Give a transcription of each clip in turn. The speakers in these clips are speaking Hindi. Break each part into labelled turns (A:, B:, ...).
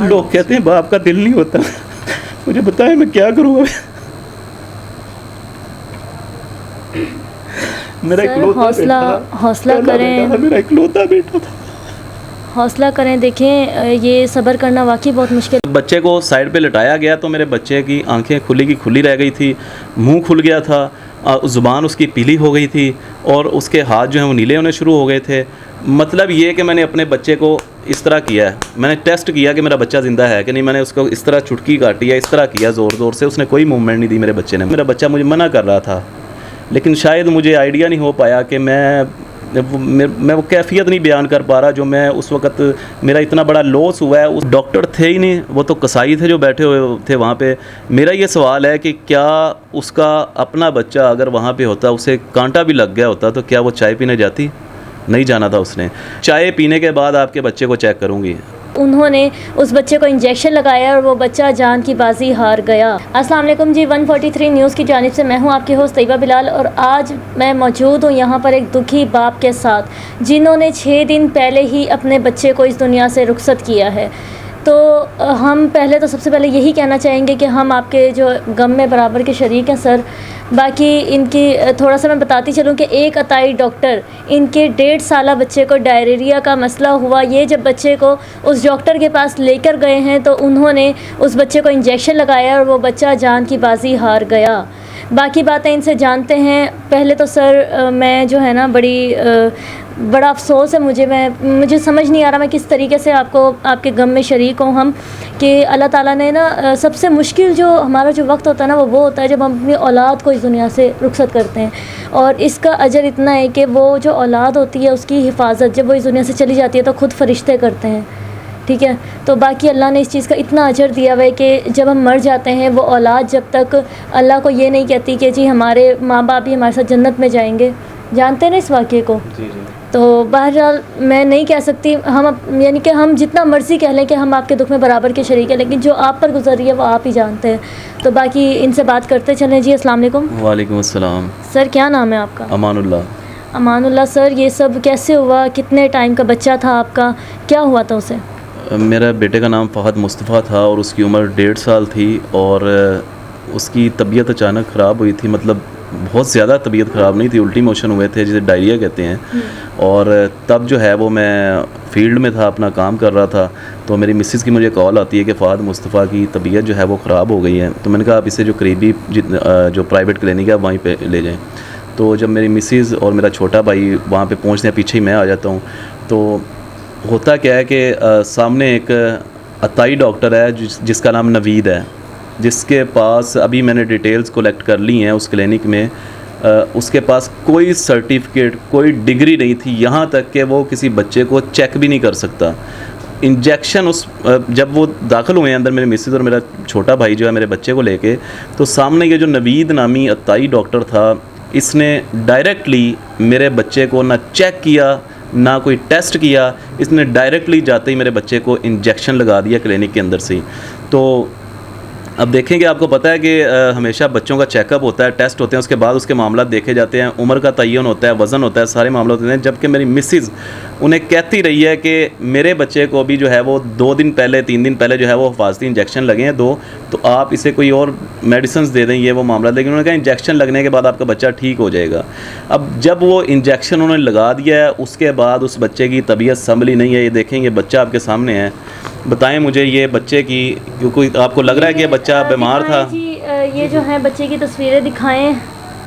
A: लोग कहते हैं बाप का दिल नहीं होता। मुझे बताएं मैं क्या करूँ अब। मेरा इकलौता
B: हौसला करें,
A: मेरा इकलौता बेटा था।
B: हौसला करें। देखें ये सब्र करना वाकई बहुत मुश्किल।
A: बच्चे को साइड पे लटाया गया तो मेरे बच्चे की आंखें खुली की खुली रह गई थी, मुंह खुल गया था, ज़ुबान उसकी पीली हो गई थी और उसके हाथ जो हैं वो नीले होने शुरू हो गए थे। मतलब ये कि मैंने अपने बच्चे को इस तरह किया है, मैंने टेस्ट किया कि मेरा बच्चा ज़िंदा है कि नहीं। मैंने उसको इस तरह चुटकी काटी है, इस तरह किया ज़ोर ज़ोर से, उसने कोई मूवमेंट नहीं दी मेरे बच्चे ने। मेरा बच्चा मुझे मना कर रहा था, लेकिन शायद मुझे आइडिया नहीं हो पाया कि मैं वो कैफियत नहीं बयान कर पा रहा जो मैं उस वक़्त, मेरा इतना बड़ा लॉस हुआ है। उस डॉक्टर थे ही नहीं, वो तो कसाई थे जो बैठे हुए थे वहाँ पे। मेरा ये सवाल है कि क्या उसका अपना बच्चा अगर वहाँ पे होता, उसे कांटा भी लग गया होता, तो क्या वो चाय पीने जाती? नहीं जाना था उसने। चाय पीने के बाद आपके बच्चे को चेक करूँगी।
B: उन्होंने उस बच्चे को इंजेक्शन लगाया और वो बच्चा जान की बाजी हार गया। अस्सलाम वालेकुम जी, 143 न्यूज़ की जानिब से मैं हूँ आपकी होस्ट तैयबा बिलाल और आज मैं मौजूद हूँ यहाँ पर एक दुखी बाप के साथ जिन्होंने 6 दिन पहले ही अपने बच्चे को इस दुनिया से रुखसत किया है। तो हम पहले तो सबसे पहले यही कहना चाहेंगे कि हम आपके जो गम में बराबर के शरीक हैं सर। बाकी इनकी थोड़ा सा मैं बताती चलूँ कि एक अताई डॉक्टर इनके 1.5 साला बच्चे को डायरिया का मसला हुआ। ये जब बच्चे को उस डॉक्टर के पास लेकर गए हैं तो उन्होंने उस बच्चे को इंजेक्शन लगाया और वो बच्चा जान की बाजी हार गया। बाकी बातें इनसे जानते हैं। पहले तो सर मैं जो है ना बड़ा अफसोस है मुझे समझ नहीं आ रहा मैं किस तरीके से आपके गम में शरीक हूँ हम, कि अल्लाह ताला ने ना सबसे मुश्किल जो हमारा जो वक्त होता है ना वो होता है जब हम अपनी औलाद को इस दुनिया से रुखसत करते हैं। और इसका अजर इतना है कि वो जो औलाद होती है उसकी हिफाजत जब वो इस दुनिया से चली जाती है तो खुद फरिश्ते करते हैं, ठीक है। तो बाकी अल्लाह ने इस चीज़ का इतना अजर दिया हुआ है कि जब हम मर जाते हैं वो औलाद जब तक अल्लाह को ये नहीं कहती कि जी हमारे माँ बाप ही हमारे साथ जन्नत में जाएंगे, जानते हैं ना इस वाक़े को।
A: जी जी।
B: तो बहरहाल मैं नहीं कह सकती यानी कि हम जितना मर्ज़ी कह लें कि हम आपके दुख में बराबर के शरीक हैं, लेकिन जो आप पर गुजर रही है वो आप ही जानते हैं। तो बाकी इनसे बात करते चलें। जी अस्सलाम वालेकुम।
A: वालेकुम अस्सलाम।
B: सर क्या नाम है आपका?
A: अमानुल्लाह।
B: अमानुल्लाह। सर ये सब कैसे हुआ, कितने टाइम का बच्चा था आपका, क्या हुआ था उसे?
A: मेरा बेटे का नाम फ़हद मुस्तफ़ा था और उसकी उम्र 1.5 साल थी और उसकी तबीयत अचानक ख़राब हुई थी। मतलब बहुत ज़्यादा तबीयत ख़राब नहीं थी, उल्टी मोशन हुए थे जिसे डायरिया कहते हैं। और तब जो है वो मैं फील्ड में था, अपना काम कर रहा था, तो मेरी मिसेज़ की मुझे कॉल आती है कि फ़हद मुस्तफ़ा की तबीयत जो है वो ख़राब हो गई है। तो मैंने कहा आप इसे जो करीबी जो प्राइवेट क्लिनिक है वहीं पे ले जाएं। तो जब मेरी मिसेज़ और मेरा छोटा भाई वहाँ पे पहुँचते हैं, पीछे ही मैं आ जाता हूँ। तो होता क्या है कि सामने एक अताई डॉक्टर है जिसका नाम नवीद है, जिसके पास अभी मैंने डिटेल्स कलेक्ट कर ली हैं उस क्लिनिक में। उसके पास कोई सर्टिफिकेट, कोई डिग्री नहीं थी, यहाँ तक कि वो किसी बच्चे को चेक भी नहीं कर सकता। इंजेक्शन जब वो दाखिल हुए हैं अंदर, मेरे मिसेज़ और मेरा छोटा भाई जो है मेरे बच्चे को लेके, तो सामने ये जो नवीद नामी अताई डॉक्टर था, इसने डायरेक्टली मेरे बच्चे को ना चेक किया ना कोई टेस्ट किया, इसने डायरेक्टली जाते ही मेरे बच्चे को इंजेक्शन लगा दिया क्लिनिक के अंदर से ही। तो अब देखेंगे, आपको पता है कि हमेशा बच्चों का चेकअप होता है, टेस्ट होते हैं, उसके बाद उसके मामला देखे जाते हैं, उम्र का तयन होता है, वज़न होता है, सारे मामले होते हैं। जबकि मेरी मिसेज़ उन्हें कहती रही है कि मेरे बच्चे को अभी जो है वो 2 दिन पहले 3 दिन पहले जो है वो हिफाजती इंजेक्शन लगे हैं 2, तो आप इसे कोई और मेडिसिन दे दें, ये वो मामला। लेकिन उन्होंने कहा इंजेक्शन लगने के बाद आपका बच्चा ठीक हो जाएगा। अब जब वो इंजेक्शन उन्होंने लगा दिया है उसके बाद उस बच्चे की तबीयत संभली नहीं है। ये देखेंगे बच्चा आपके सामने है, बताएं मुझे ये बच्चे की, क्योंकि आपको लग रहा है कि ये बच्चा बीमार था?
B: जी ये जो है बच्चे की तस्वीरें दिखाएं।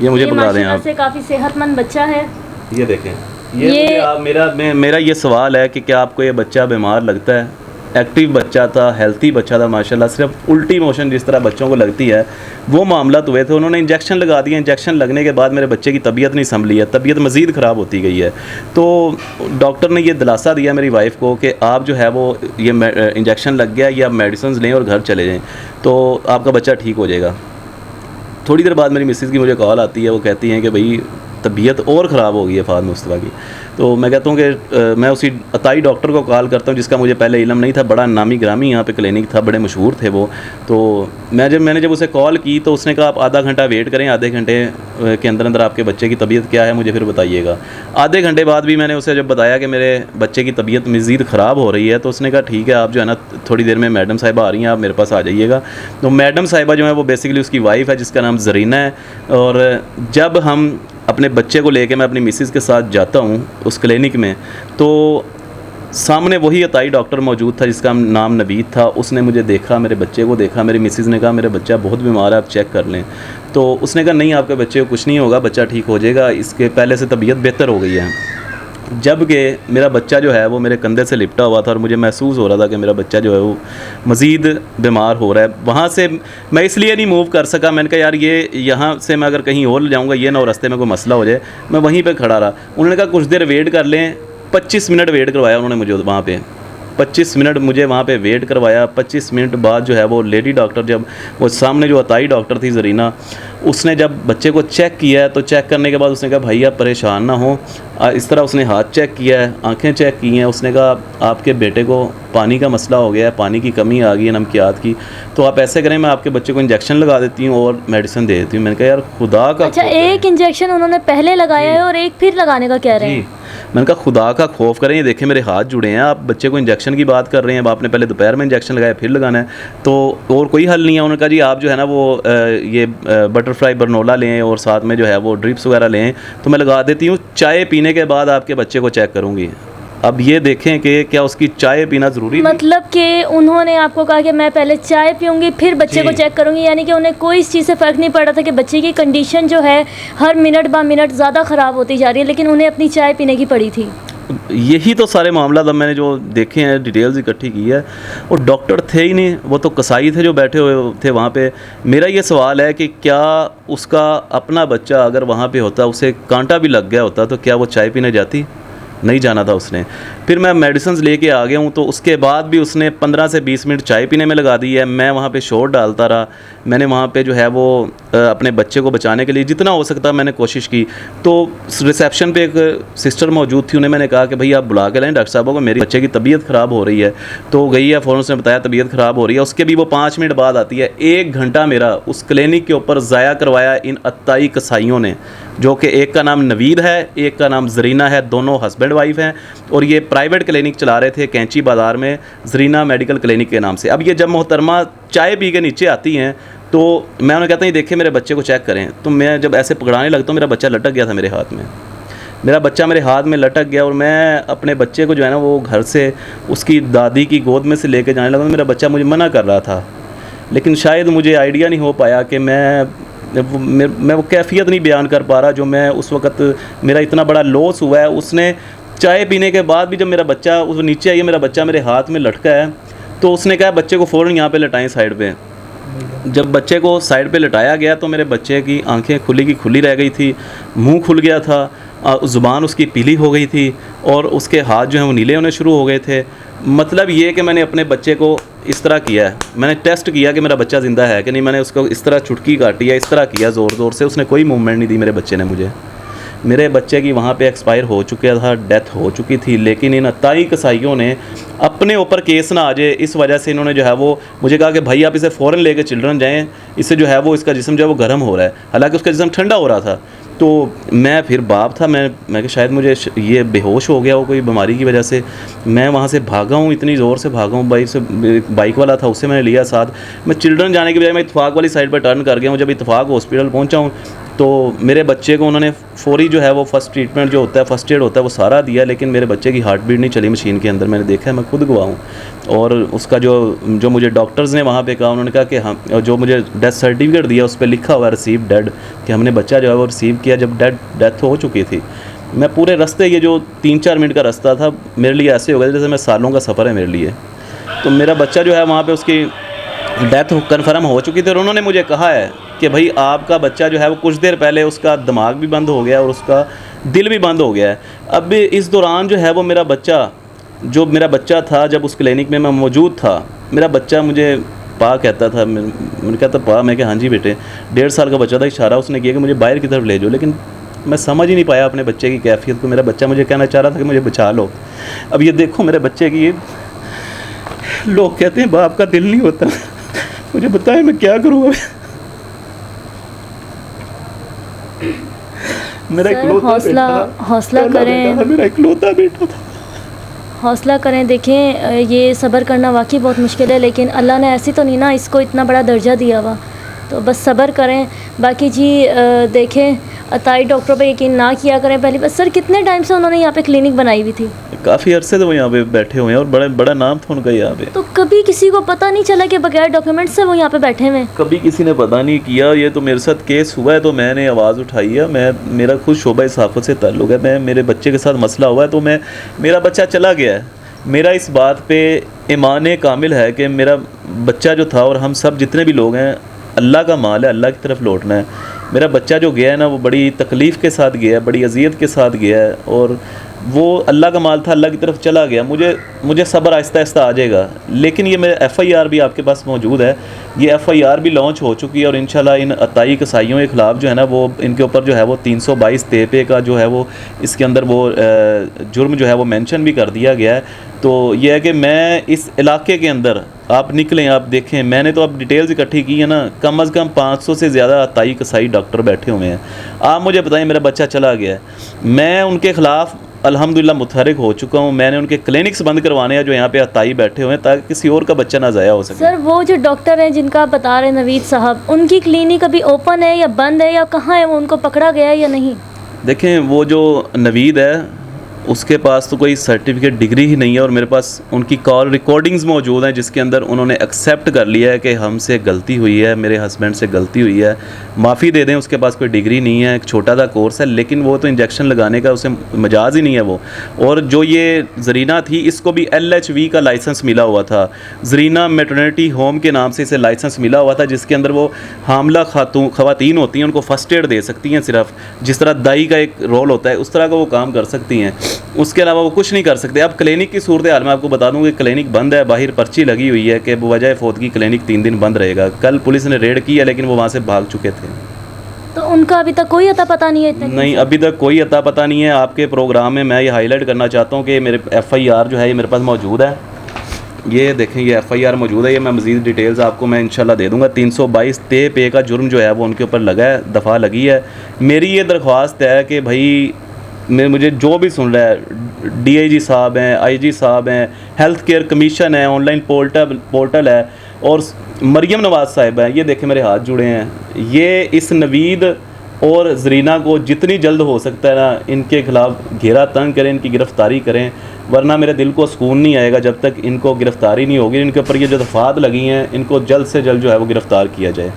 A: ये मुझे बता दें आप।
B: से काफ़ी सेहतमंद बच्चा है।
A: ये देखें, ये मुझे आप मेरा ये सवाल है कि क्या आपको ये बच्चा बीमार लगता है? एक्टिव बच्चा था, हेल्थी बच्चा था माशाल्लाह, सिर्फ उल्टी मोशन जिस तरह बच्चों को लगती है वो मामला हुए थे। उन्होंने इंजेक्शन लगा दिया, इंजेक्शन लगने के बाद मेरे बच्चे की तबीयत नहीं संभली है, तबीयत मज़ीद ख़राब होती गई है। तो डॉक्टर ने ये दिलासा दिया मेरी वाइफ को कि आप जो है वो ये इंजेक्शन लग गया, ये आप मेडिसिन लें और घर चले जाएँ तो आपका बच्चा ठीक हो जाएगा। थोड़ी देर बाद मेरी मिसेज़ की मुझे कॉल आती है, वो कहती हैं कि भाई तबीयत और ख़राब हो गई है फ़ाहद मुस्तफ़ा की। तो मैं कहता हूँ कि मैं उसी अताई डॉक्टर को कॉल करता हूँ जिसका मुझे पहले इल्म नहीं था, बड़ा नामी ग्रामी यहाँ पे क्लिनिक था, बड़े मशहूर थे वो। तो मैंने जब उसे कॉल की तो उसने कहा आप आधा घंटा वेट करें, आधे घंटे के अंदर अंदर आपके बच्चे की तबीयत क्या है मुझे फिर बताइएगा। आधे घंटे बाद भी मैंने उसे जब बताया कि मेरे बच्चे की तबीयत मज़ीद ख़राब हो रही है तो उसने कहा ठीक है आप जो है ना थोड़ी देर में मैडम साहिबा आ रही हैं, आप मेरे पास आ जाइएगा। तो मैडम साहिबा जो है वो बेसिकली उसकी वाइफ है जिसका नाम ज़रीना है। और जब हम अपने बच्चे को लेके मैं अपनी मिसेज़ के साथ जाता हूँ उस क्लिनिक में तो सामने वही अताई डॉक्टर मौजूद था जिसका नाम नवीद था। उसने मुझे देखा, मेरे बच्चे को देखा। मेरी मिसेज़ ने कहा मेरे बच्चा बहुत बीमार है, आप चेक कर लें। तो उसने कहा नहीं आपके बच्चे को कुछ नहीं होगा, बच्चा ठीक हो जाएगा, इसके पहले से तबीयत बेहतर हो गई है। जबकि मेरा बच्चा जो है वो मेरे कंधे से लिपटा हुआ था और मुझे महसूस हो रहा था कि मेरा बच्चा जो है वो मज़ीद बीमार हो रहा है। वहाँ से मैं इसलिए नहीं मूव कर सका, मैंने कहा यार ये यहाँ से मैं अगर कहीं और जाऊँगा ये ना और रास्ते में कोई मसला हो जाए। मैं वहीं पे खड़ा रहा। उन्होंने कहा कुछ देर वेट कर लें। 25 मिनट वेट करवाया उन्होंने मुझे वहाँ पे। 25 मिनट मुझे वहाँ पे वेट करवाया। 25 मिनट बाद जो है वो लेडी डॉक्टर, जब वो सामने जो अताई डॉक्टर थी ज़रीना, उसने जब बच्चे को चेक किया तो चेक करने के बाद उसने कहा भाई आप परेशान ना हो। इस तरह उसने हाथ चेक किया है, आंखें चेक की हैं। उसने कहा आपके बेटे को पानी का मसला हो गया है, पानी की कमी आ गई है नमकियात की, तो आप ऐसे करें मैं आपके बच्चे को इंजेक्शन लगा देती हूँ और मेडिसिन दे देती हूँ। मैंने कहा यार खुदा का
B: अच्छा, एक इंजेक्शन उन्होंने पहले लगाया है और एक फिर लगाने का कह रहे हैं।
A: मैंने कहा खुदा का खौफ करें, ये देखें मेरे हाथ जुड़े हैं, आप बच्चे को इंजेक्शन की बात कर रहे हैं, आपने पहले दोपहर में इंजेक्शन लगाया फिर लगाना है तो और कोई हल नहीं है। उन्होंने कहा जी आप जो है ना वो ये बटरफ्लाई बरनोला लें और साथ में जो है वो ड्रिप्स वगैरह लें तो मैं लगा देती हूँ, चाय पीने के बाद आपके बच्चे को चेक करूँगी। अब ये देखें कि क्या उसकी चाय पीना ज़रूरी है?
B: मतलब कि उन्होंने आपको कहा कि मैं पहले चाय पीऊँगी फिर बच्चे को चेक करूँगी, यानी कि उन्हें कोई इस चीज़ से फ़र्क नहीं पड़ रहा था कि बच्चे की कंडीशन जो है हर मिनट ब मिनट ज़्यादा ख़राब होती जा रही है, लेकिन उन्हें अपनी चाय पीने की पड़ी थी।
A: यही तो सारे मामला था मैंने जो देखे हैं, डिटेल्स इकट्ठी की है। और डॉक्टर थे ही नहीं, वो तो कसाई थे जो बैठे हुए थे वहाँ पे। मेरा ये सवाल है कि क्या उसका अपना बच्चा अगर वहाँ पे होता, उसे कांटा भी लग गया होता तो क्या वो चाय पीने जाती? नहीं जाना था उसने। फिर मैं मेडिसिन लेके आ गया हूँ तो उसके बाद भी उसने 15 से 20 मिनट चाय पीने में लगा दी है। मैं वहाँ पे शोर डालता रहा। मैंने वहाँ पे जो है वो अपने बच्चे को बचाने के लिए जितना हो सकता मैंने कोशिश की। तो रिसेप्शन पे एक सिस्टर मौजूद थी, उन्हें मैंने कहा कि भई आप बुला के लाएं डॉक्टर साहब को, मेरे बच्चे की तबीयत ख़राब हो रही है। तो गई है, फ़ौरन उसने बताया तबीयत ख़राब हो रही है। उसके भी वो 5 मिनट बाद आती है। 1 घंटा मेरा उस क्लिनिक के ऊपर ज़ाया करवाया इन अताई कसाइयों ने, जो कि एक का नाम नवीद है, एक का नाम ज़रीना है, दोनों हस्बैंड वाइफ हैं। और ये प्राइवेट क्लिनिक चला रहे थे कैंची बाज़ार में, ज़रीना मेडिकल क्लिनिक के नाम से। अब ये जब मोहतरमा चाय पी के नीचे आती हैं तो मैं उन्हें कहता हूँ देखें मेरे बच्चे को चेक करें। तो मैं जब ऐसे पकड़ाने लगता हूँ मेरा बच्चा लटक गया था मेरे हाथ में। मेरा बच्चा मेरे हाथ में लटक गया और मैं अपने बच्चे को जो है ना वो घर से उसकी दादी की गोद में से लेके जाने लगा। मेरा बच्चा मुझे मना कर रहा था, लेकिन शायद मुझे आइडिया नहीं हो पाया कि मैं वो कैफियत नहीं बयान कर पा रहा जो मैं उस वक़्त, मेरा इतना बड़ा लॉस हुआ है। उसने चाय पीने के बाद भी जब मेरा बच्चा उस नीचे आई है, मेरा बच्चा मेरे हाथ में लटका है, तो उसने कहा बच्चे को फ़ौरन यहाँ पे लटाएं साइड पे। जब बच्चे को साइड पे लटाया गया तो मेरे बच्चे की आंखें खुली की खुली रह गई थी, मुंह खुल गया था, ज़ुबान उसकी पीली हो गई थी और उसके हाथ जो हैं वो नीले होने शुरू हो गए थे। मतलब ये कि मैंने अपने बच्चे को इस तरह किया है, मैंने टेस्ट किया कि मेरा बच्चा ज़िंदा है कि नहीं। मैंने उसको इस तरह चुटकी काटी है, इस तरह किया ज़ोर ज़ोर से, उसने कोई मूवमेंट नहीं दी मेरे बच्चे ने मुझे। मेरे बच्चे की वहाँ पे एक्सपायर हो चुका था, डेथ हो चुकी थी, लेकिन इन अताई कसाइयों ने अपने ऊपर केस ना आ जाए इस वजह से इन्होंने जो है वो मुझे कहा कि भाई आप इसे फ़ौरन लेके चिल्ड्रन जाएं, इससे जो है वो इसका जिस्म जो है वो गर्म हो रहा है। हालांकि उसका जिस्म ठंडा हो रहा था। तो मैं फिर बाप था, मैं कि शायद मुझे ये बेहोश हो गया हो कोई बीमारी की वजह से। मैं वहाँ से भागा हूँ, इतनी ज़ोर से भागा हूँ। बाइक वाला था, उससे मैंने लिया साथ। मैं चिल्ड्रन जाने के बजाय मैं इत्तफाक वाली साइड पर टर्न कर गया हूँ। जब इत्तफाक हॉस्पिटल पहुँचा हूँ तो मेरे बच्चे को उन्होंने फौरी जो है वो फ़र्स्ट ट्रीटमेंट जो होता है, फ़र्स्ट एड होता है, वो सारा दिया, लेकिन मेरे बच्चे की हार्ट बीट नहीं चली मशीन के अंदर। मैंने देखा है, मैं खुद गवाह हूँ। और उसका जो मुझे डॉक्टर्स ने वहाँ पे कहा, उन्होंने कहा कि हम जो मुझे डेथ सर्टिफिकेट दिया उस पर लिखा हुआ है रिसीव डेड, कि हमने बच्चा जो है वो रिसीव किया जब डेथ हो चुकी थी। मैं पूरे रास्ते, ये जो 3-4 मिनट का रास्ता था मेरे लिए ऐसे हो गया जैसे मैं सालों का सफ़र है मेरे लिए। तो मेरा बच्चा जो है वहाँ पर उसकी डेथ कन्फर्म हो चुकी थी और उन्होंने मुझे कहा है कि भाई आपका बच्चा जो है वो कुछ देर पहले उसका दिमाग भी बंद हो गया और उसका दिल भी बंद हो गया है। अब इस दौरान जो है वो मेरा बच्चा था, जब उस क्लिनिक में मैं मौजूद था, मेरा बच्चा मुझे पा कहता था। मैंने कहता पा, मैं कहा हाँ जी बेटे। 1.5 साल का बच्चा था, इशारा उसने किया कि मुझे बाहर की तरफ ले जाओ, लेकिन मैं समझ ही नहीं पाया अपने बच्चे की कैफियत को। मेरा बच्चा मुझे कहना चाह रहा था कि मुझे बचा लो। अब ये देखो मेरे बच्चे की, ये लोग कहते हैं बाप का दिल नहीं होता। मुझे बताएं मैं क्या करूँ अब। मेरा
B: हौसला करें,
A: मेरा इकलौता बेटा था।
B: हौसला करें। देखें ये सब्र करना वाकई बहुत मुश्किल है, लेकिन अल्लाह ने ऐसी तो नहीं ना इसको इतना बड़ा दर्जा दिया हुआ, तो बस सब्र करें। बाकी जी देखें अताई डॉक्टर पे यकीन ना किया करें। पहली बात सर, कितने टाइम से उन्होंने यहाँ पे क्लिनिक बनाई हुई थी?
A: काफ़ी अरसे से वो यहाँ पे बैठे हुए हैं और बड़ा नाम था उनका यहाँ पे।
B: तो कभी किसी को पता नहीं चला कि बगैर डॉक्यूमेंट से वो यहाँ पे बैठे हुए हैं?
A: कभी किसी ने पता नहीं किया। ये तो मेरे साथ केस हुआ है तो मैंने आवाज़ उठाई है। मेरा खुद शोबा सहाफ़त से ताल्लुक़ है। मेरे बच्चे के साथ मसला हुआ है तो मेरा बच्चा चला गया है। मेरा इस बात पे ईमान कामिल है कि मेरा बच्चा जो था, और हम सब जितने भी लोग हैं, अल्लाह का माल है, अल्लाह की तरफ लौटना है। मेरा बच्चा जो गया है ना, वो बड़ी तकलीफ़ के साथ गया है, बड़ी अज़ियत के साथ गया है, और वो अल्लाह का माल था, अल्लाह की तरफ चला गया। मुझे सब्र आहिस्ता आहिस्ता आ जाएगा। लेकिन ये मेरा FIR भी आपके पास मौजूद है। ये FIR भी लॉन्च हो चुकी है और इंशाल्लाह इन अताई कसाइयों के ख़िलाफ़ जो है ना, वो इनके ऊपर जो है वो 322 तेपे का जो है वो इसके अंदर वो जुर्म जो है वो मेंशन भी कर दिया गया है। तो ये है कि मैं इस इलाके के अंदर, आप निकलें, आप देखें, मैंने तो अब डिटेल्स इकट्ठी की है ना, कम अज़ कम 500 से ज़्यादा अताई कसाई डॉक्टर बैठे हुए हैं। आप मुझे बताएं, मेरा बच्चा चला गया है, मैं उनके ख़िलाफ़ अल्हम्दुलिल्लाह मुतहरिक हो चुका हूँ। मैंने उनके क्लिनिक्स बंद करवाने हैं जो यहाँ पे अताई बैठे हुए हैं, ताकि किसी और का बच्चा ना ज़ाया हो सके।
B: सर वो जो डॉक्टर हैं जिनका आप बता रहे हैं नवीद साहब, उनकी क्लिनिक अभी ओपन है या बंद है या कहाँ है? वो उनको पकड़ा गया है या नहीं?
A: देखें, वो जो नवीद है उसके पास तो कोई सर्टिफिकेट डिग्री ही नहीं है, और मेरे पास उनकी कॉल रिकॉर्डिंग्स मौजूद हैं जिसके अंदर उन्होंने एक्सेप्ट कर लिया है कि हमसे गलती हुई है, मेरे हस्बैंड से गलती हुई है, माफ़ी दे दें। उसके पास कोई डिग्री नहीं है, एक छोटा सा कोर्स है, लेकिन वो तो इंजेक्शन लगाने का उसे मजाज ही नहीं है वो। और जो ये ज़रीना थी, इसको भी LHV का लाइसेंस मिला हुआ था, ज़रीना मैटरनिटी होम के नाम से इसे लाइसेंस मिला हुआ था, जिसके अंदर वो हामला ख़वातीन होती हैं, उनको फ़र्स्ट एड दे सकती हैं। सिर्फ जिस तरह दाई का एक रोल होता है उस तरह का वो काम कर सकती हैं, उसके अलावा वो कुछ नहीं कर सकते। अब क्लिनिक की सूरत हाल मैं आपको बता दूं कि क्लिनिक बंद है, बाहर पर्ची लगी हुई है कि बवजह फौतगी क्लिनिक 3 दिन बंद रहेगा। कल पुलिस ने रेड की है, लेकिन वो वहाँ से भाग चुके थे।
B: तो उनका अभी तक कोई अता पता नहीं है? इतने
A: नहीं, अभी तक कोई अता पता नहीं है। आपके प्रोग्राम में मैं ये हाईलाइट करना चाहता हूँ कि मेरे FIR जो है ये मेरे पास मौजूद है। ये देखें, ये FIR मौजूद है। ये मैं मज़ीद डिटेल्स आपको मैं इंशाल्लाह दे दूँगा। 322 पे का जुर्म जो है वो उनके ऊपर लगा है, दफ़ा लगी है। मेरी ये दरख्वास्त है कि भाई मुझे जो भी सुन रहा है, DIG साहब हैं, IG साहब हैं, हेल्थ केयर कमीशन है, ऑनलाइन पोर्टल है, और मरियम नवाज़ साहिब हैं, ये देखें मेरे हाथ जुड़े हैं। ये इस नवीद और ज़रीना को जितनी जल्द हो सकता है ना, इनके ख़िलाफ़ घेरा तंग करें, इनकी गिरफ़्तारी करें, वरना मेरे दिल को सुकून नहीं आएगा जब तक इनको गिरफ़्तारी नहीं होगी। इनके ऊपर ये जो दफ़ात लगी हैं, इनको जल्द से जल्द जो है वो गिरफ़्तार किया जाए।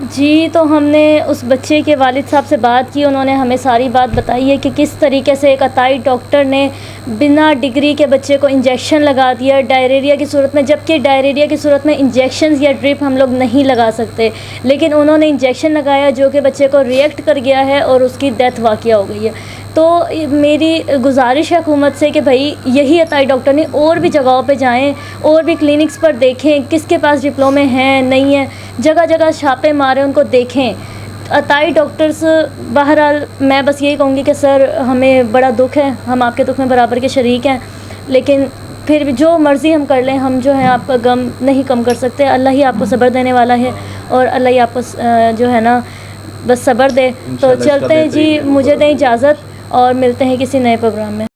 B: जी, तो हमने उस बच्चे के वालिद साहब से बात की, उन्होंने हमें सारी बात बताई है कि किस तरीके से एक अताई डॉक्टर ने बिना डिग्री के बच्चे को इंजेक्शन लगा दिया डायरिया की सूरत में, जबकि डायरिया की सूरत में इंजेक्शन या ड्रिप हम लोग नहीं लगा सकते, लेकिन उन्होंने इंजेक्शन लगाया जो कि बच्चे को रिएक्ट कर गया है और उसकी डेथ वाक़या हो गई है। तो मेरी गुजारिश है हुकूमत से कि भाई यही अताई डॉक्टर ने और भी जगहों पे जाएं, और भी क्लिनिक्स पर देखें किसके पास डिप्लोमे हैं नहीं है, जगह जगह छापे मारें, उनको देखें अताई डॉक्टर्स। बहरहाल मैं बस यही कहूँगी कि सर हमें बड़ा दुख है, हम आपके दुख में बराबर के शरीक हैं, लेकिन फिर भी जो मर्ज़ी हम कर लें, हम जो है आपका गम नहीं कम कर सकते। अल्लाह ही आपको सब्र देने वाला है, और अल्लाह ही आपको जो है ना बस सब्र दे। तो चलते हैं जी, मुझे दें इजाज़त और मिलते हैं किसी नए प्रोग्राम में।